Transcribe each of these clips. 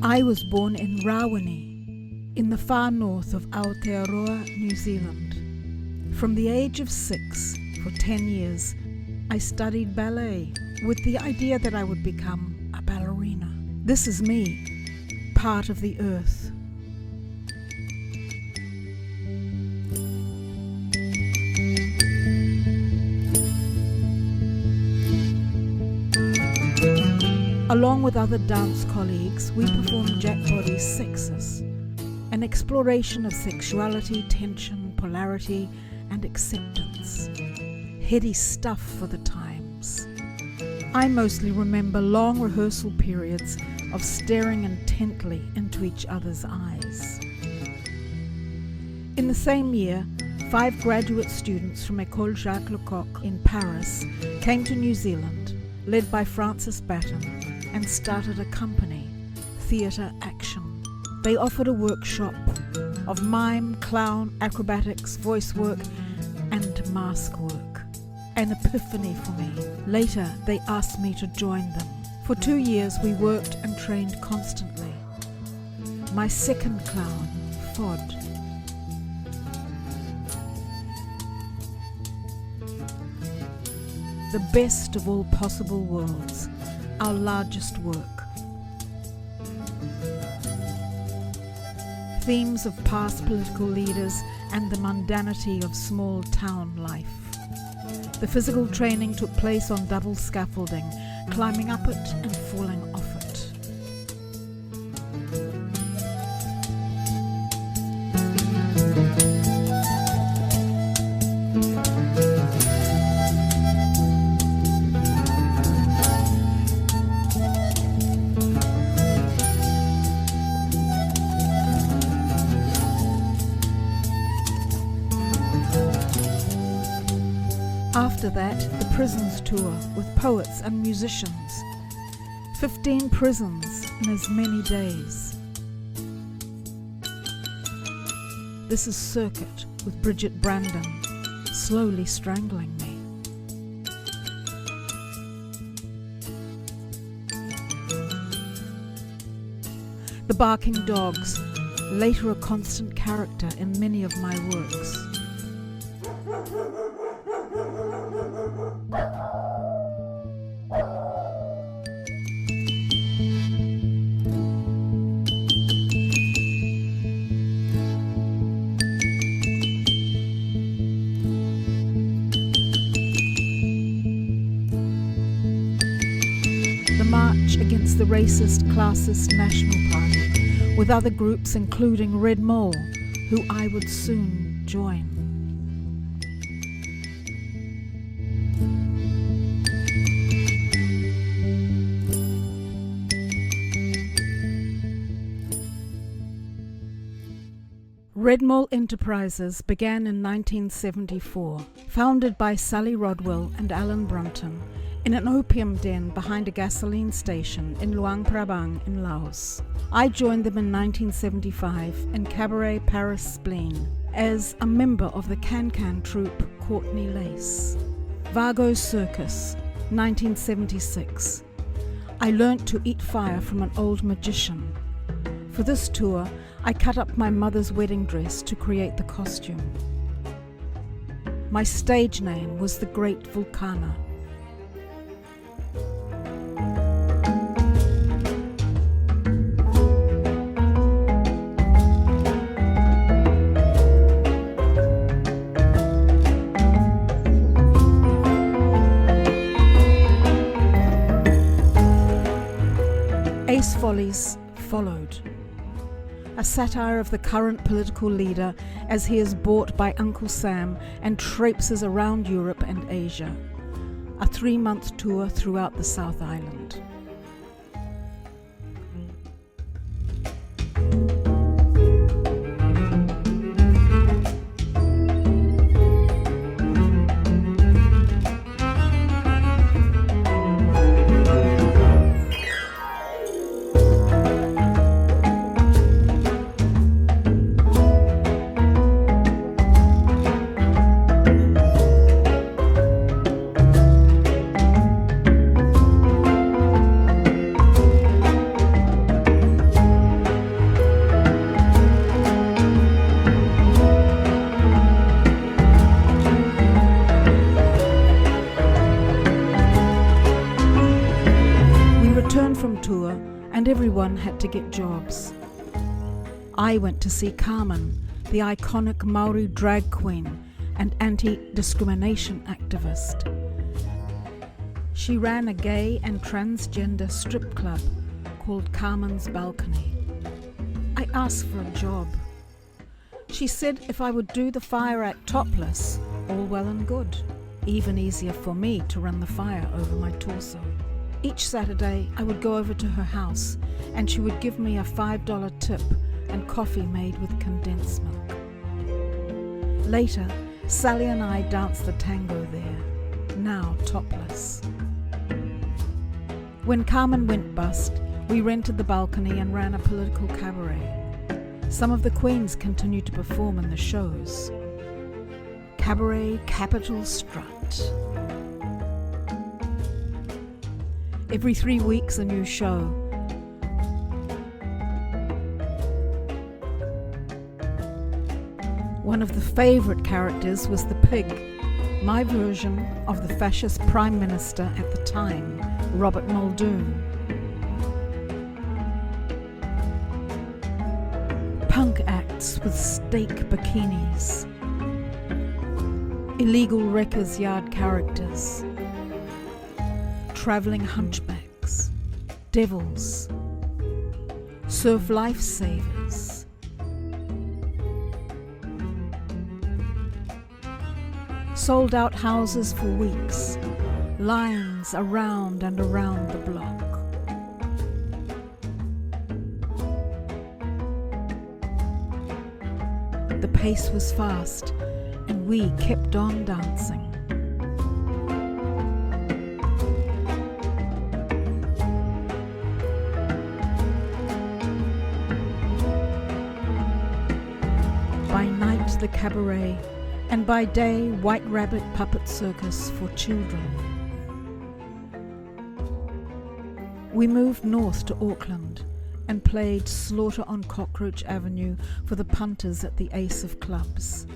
I was born in Rawene, in the far north of Aotearoa, New Zealand. From the age of 6, for 10 years, I studied ballet with the idea that I would become a ballerina. This is me, part of the earth. Along with other dance colleagues, we performed Jack Body's Sexes, an exploration of sexuality, tension, polarity, and acceptance. Heady stuff for the times. I mostly remember long rehearsal periods of staring intently into each other's eyes. In the same year, 5 graduate students from École Jacques Lecoq in Paris came to New Zealand, led by Francis Batten, and started a company, Theatre Action. They offered a workshop of mime, clown, acrobatics, voice work, and mask work. An epiphany for me. Later, they asked me to join them. For 2 years, we worked and trained constantly. My second clown, Fod. The best of all possible worlds, our largest work. Themes of past political leaders and the mundanity of small town life. The physical training took place on double scaffolding, climbing up it and falling off it. After that, the prisons tour with poets and musicians. 15 prisons in as many days. This is Circuit with Bridget Brandon, slowly strangling me. The Barking Dogs, later a constant character in many of my works. The march against the racist, classist National Party, with other groups including Red Mole, who I would soon join. Mole Enterprises began in 1974, founded by Sally Rodwell and Alan Brunton, in an opium den behind a gasoline station in Luang Prabang in Laos. I joined them in 1975 in Cabaret Paris Spleen as a member of the Can-Can troupe Courtney Lace. Vargo's Circus, 1976. I learnt to eat fire from an old magician. For this tour, I cut up my mother's wedding dress to create the costume. My stage name was the Great Vulcana. Ace Follies followed. A satire of the current political leader as he is bought by Uncle Sam and traipses around Europe and Asia. A 3-month tour throughout the South Island. and everyone had to get jobs. I went to see Carmen, the iconic Maori drag queen and anti-discrimination activist. She ran a gay and transgender strip club called Carmen's Balcony. I asked for a job. She said if I would do the fire act topless, all well and good. Even easier for me to run the fire over my torso. Each Saturday I would go over to her house and she would give me a $5 tip and coffee made with condensed milk. Later, Sally and I danced the tango there, now topless. When Carmen went bust, we rented the balcony and ran a political cabaret. Some of the queens continued to perform in the shows. Cabaret Capital Strut. Every 3 weeks a new show. One of the favourite characters was the pig, my version of the fascist Prime Minister at the time, Robert Muldoon. Punk acts with steak bikinis. Illegal wreckers' yard characters. Travelling hunchbacks. Devils. Surf lifesavers. Sold out houses for weeks. Lines around and around the block. The pace was fast, and we kept on dancing. By night, the cabaret, and by day, White Rabbit puppet circus for children. We moved north to Auckland and played Slaughter on Cockroach Avenue for the punters at the Ace of Clubs.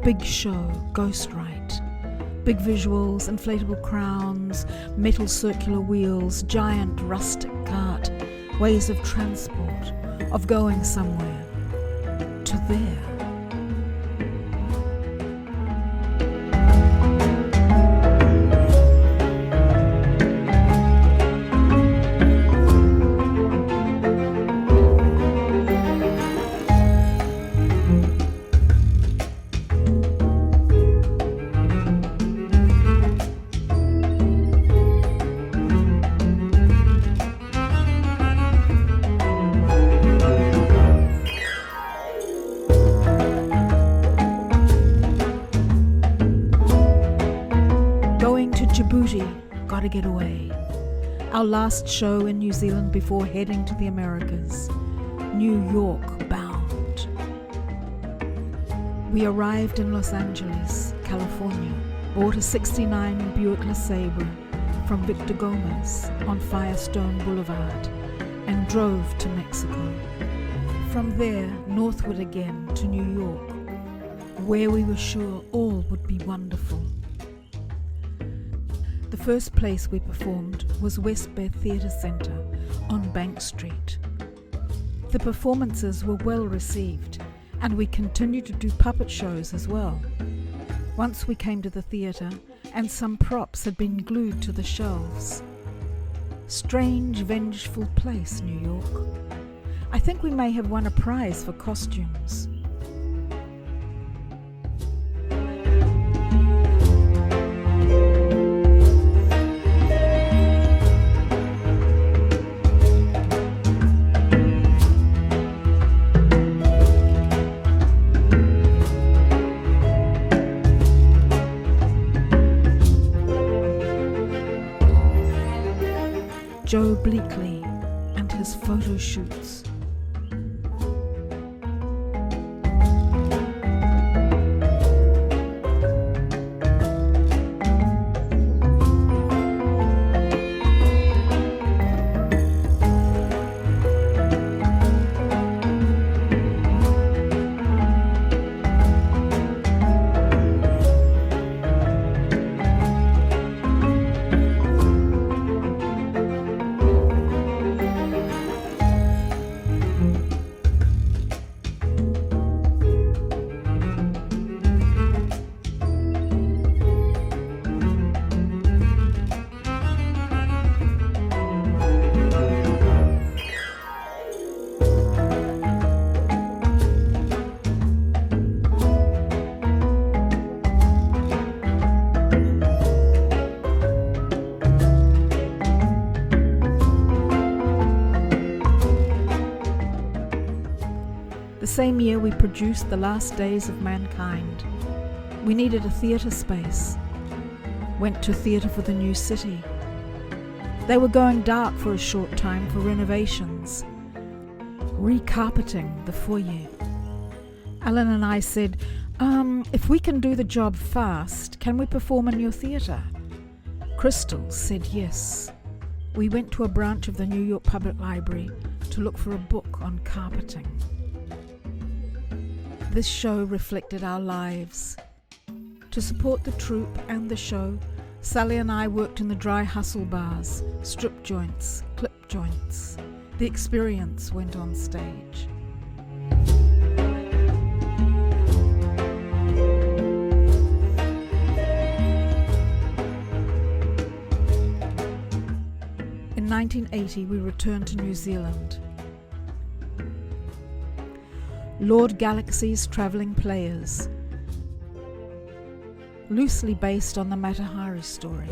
Big show, Ghost Ride. Big visuals, inflatable crowns, metal circular wheels, giant rustic cart, ways of transport, of going somewhere, to there. Gotta get away. Our last show in New Zealand before heading to the Americas. New York bound. We arrived in Los Angeles, California, bought a '69 Buick LeSabre from Victor Gomez on Firestone Boulevard and drove to Mexico. From there, northward again to New York, where we were sure all would be wonderful. The first place we performed was West Bay Theatre Centre on Bank Street. The performances were well received, and we continued to do puppet shows as well. Once we came to the theatre, and some props had been glued to the shelves. Strange, vengeful place, New York. I think we may have won a prize for costumes. Joe Bleakley and his photo shoots. The same year we produced The Last Days of Mankind. We needed a theatre space. Went to Theatre for the New City. They were going dark for a short time for renovations, recarpeting the foyer. Alan and I said, if we can do the job fast, can we perform in your theatre? Crystal said yes. We went to a branch of the New York Public Library to look for a book on carpeting. This show reflected our lives. To support the troupe and the show, Sally and I worked in the dry hustle bars, strip joints, clip joints. The experience went on stage. In 1980, we returned to New Zealand. Lord Galaxy's Travelling Players, loosely based on the Mata Hari story.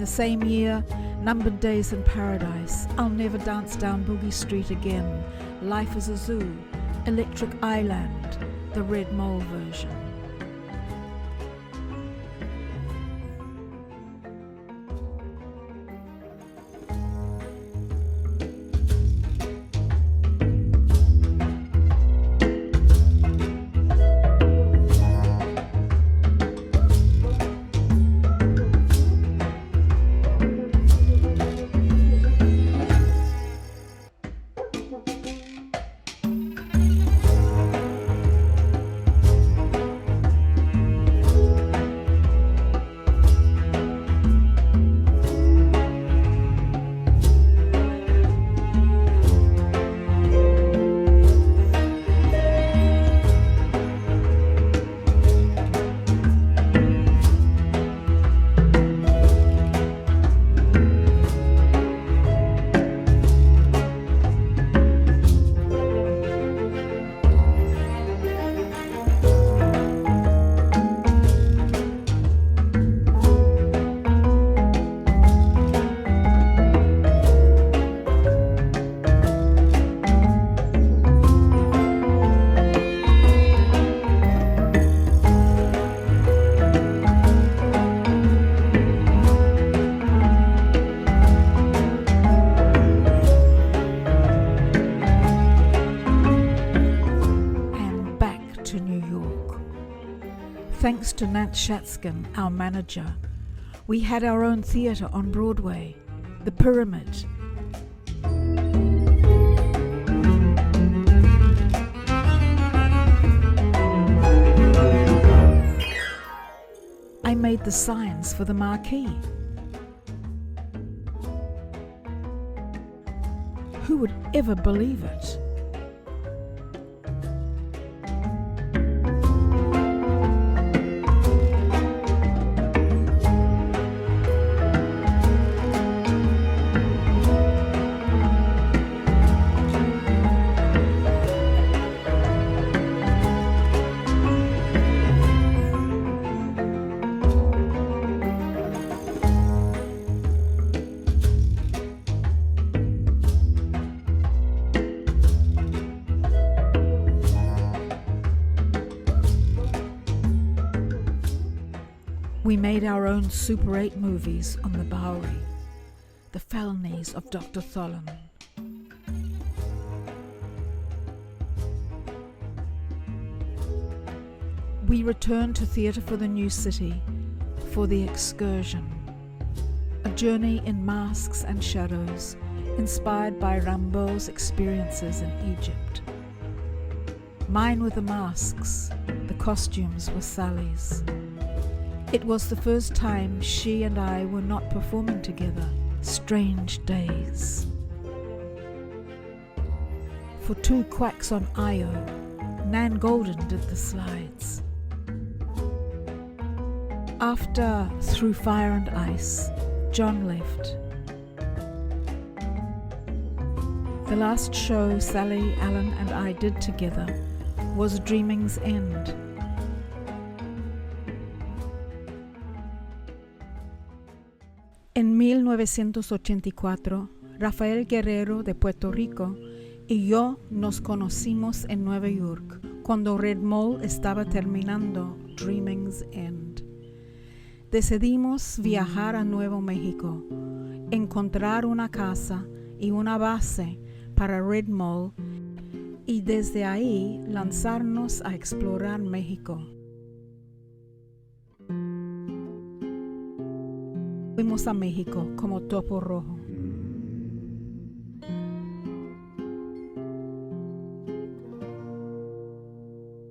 Same year, Numbered Days in Paradise, I'll Never Dance Down Boogie Street Again, Life is a Zoo, Electric Island, the Red Mole version. Thanks to Nance Shatskin, our manager, We had our own theater on Broadway, the Pyramid. I made the signs for the marquee. Who would ever believe it? We made our own Super 8 movies on the Bowery, The Felonies of Dr. Tholen. We returned to Theatre for the New City for The Excursion, a journey in masks and shadows inspired by Rimbaud's experiences in Egypt. Mine were the masks, the costumes were Sally's. It was the first time she and I were not performing together. Strange days. For Two Quacks on Io, Nan Golden did the slides. After Through Fire and Ice, John left. The last show Sally, Alan and I did together was Dreaming's End. En 1984, Rafael Guerrero de Puerto Rico y yo nos conocimos en Nueva York cuando Red Mole estaba terminando Dreaming's End. Decidimos viajar a Nuevo México, encontrar una casa y una base para Red Mole y desde ahí lanzarnos a explorar México. Fuimos a México como TopoRojo.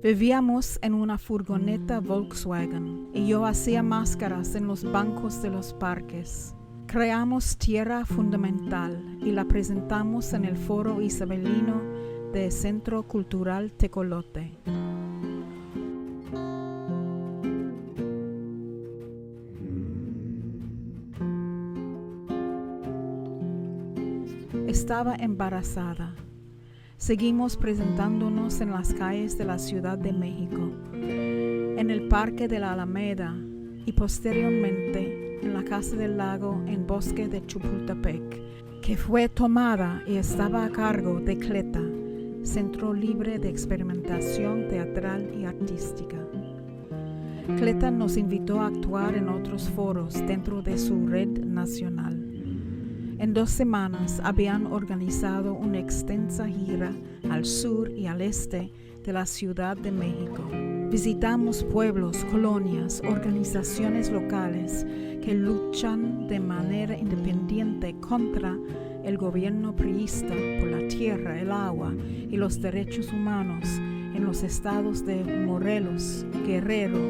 Vivíamos en una furgoneta Volkswagen y yo hacía máscaras en los bancos de los parques. Creamos Tierra Fundamental y la presentamos en el Foro Isabelino del Centro Cultural Tecolote. Estaba embarazada. Seguimos presentándonos en las calles de la Ciudad de México, en el Parque de la Alameda y posteriormente en la Casa del Lago en Bosque de Chapultepec, que fue tomada y estaba a cargo de CLETA, Centro Libre de Experimentación Teatral y Artística. CLETA nos invitó a actuar en otros foros dentro de su red nacional. En 2 semanas habían organizado una extensa gira al sur y al este de la Ciudad de México. Visitamos pueblos, colonias, organizaciones locales que luchan de manera independiente contra el gobierno priista por la tierra, el agua y los derechos humanos en los estados de Morelos, Guerrero,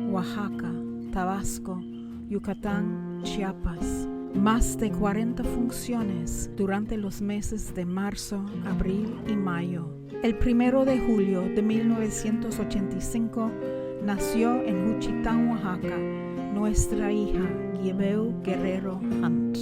Oaxaca, Tabasco, Yucatán, Chiapas. Más de 40 funciones durante los meses de marzo, abril y mayo. El 1 de julio de 1985 nació en Juchitán, Oaxaca, nuestra hija Guibeu Guerrero Hunt.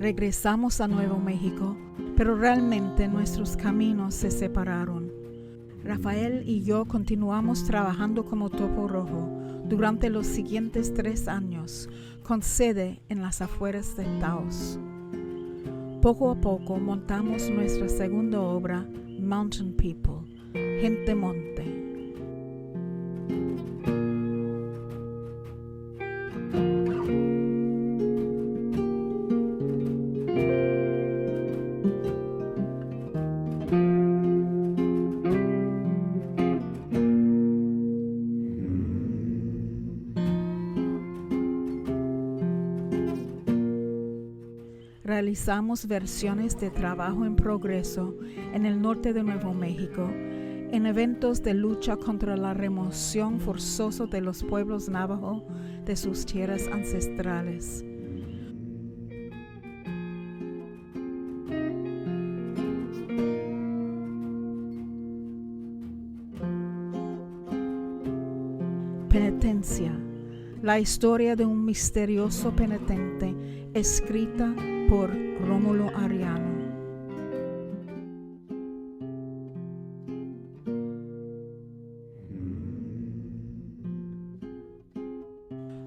Regresamos a Nuevo México, pero realmente nuestros caminos se separaron. Rafael y yo continuamos trabajando como TopoRojo durante los siguientes 3 años, con sede en las afueras de Taos. Poco a poco montamos nuestra segunda obra, Mountain People, Gente Monte. Realizamos versiones de trabajo en progreso en el norte de Nuevo México, en eventos de lucha contra la remoción forzosa de los pueblos navajo de sus tierras ancestrales. Penitencia, la historia de un misterioso penitente escrita por Rómulo Ariano.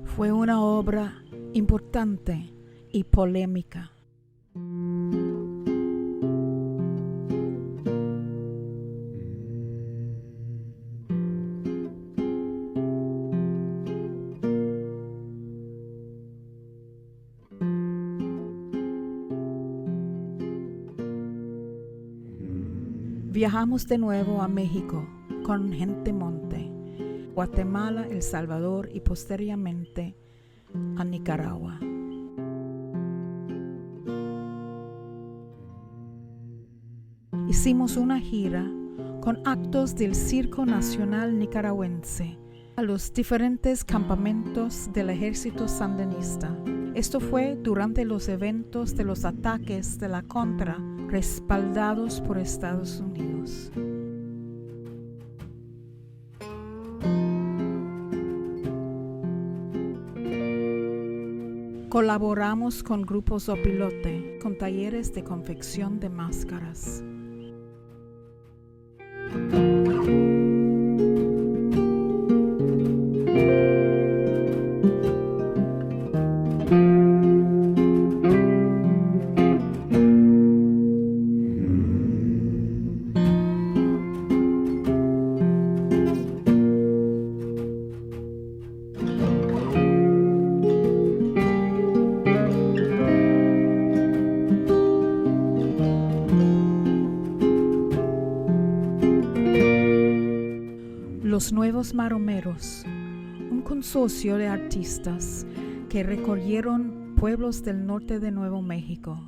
Fue una obra importante y polémica. Viajamos de nuevo a México con Gente Monte, Guatemala, El Salvador y posteriormente a Nicaragua. Hicimos una gira con actos del Circo Nacional Nicaragüense a los diferentes campamentos del ejército sandinista. Esto fue durante los eventos de los ataques de la Contra, respaldados por Estados Unidos. Colaboramos con grupos opilote, con talleres de confección de máscaras. Los Nuevos Maromeros, un consorcio de artistas que recorrieron pueblos del norte de Nuevo México.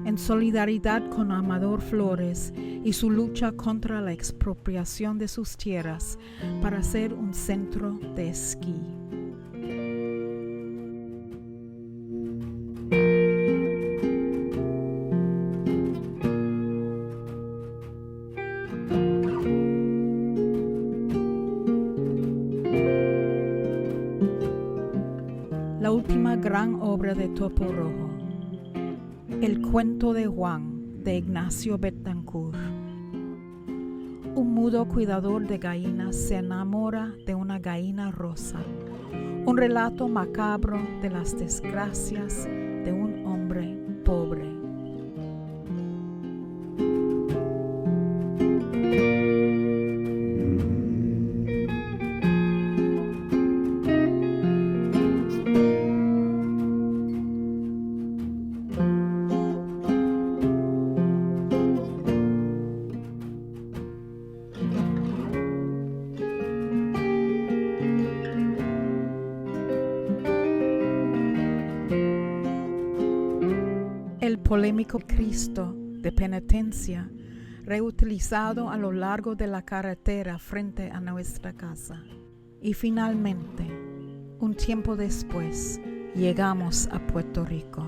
En solidaridad con Amador Flores y su lucha contra la expropiación de sus tierras para hacer un centro de esquí. última gran obra de TopoRojo, El cuento de Juan, de Ignacio Betancourt. Un mudo cuidador de gallinas se enamora de una gallina rosa. Un relato macabro de las desgracias de un hombre pobre. El polémico Cristo de penitencia, reutilizado a lo largo de la carretera frente a nuestra casa. Y finalmente, un tiempo después, llegamos a Puerto Rico.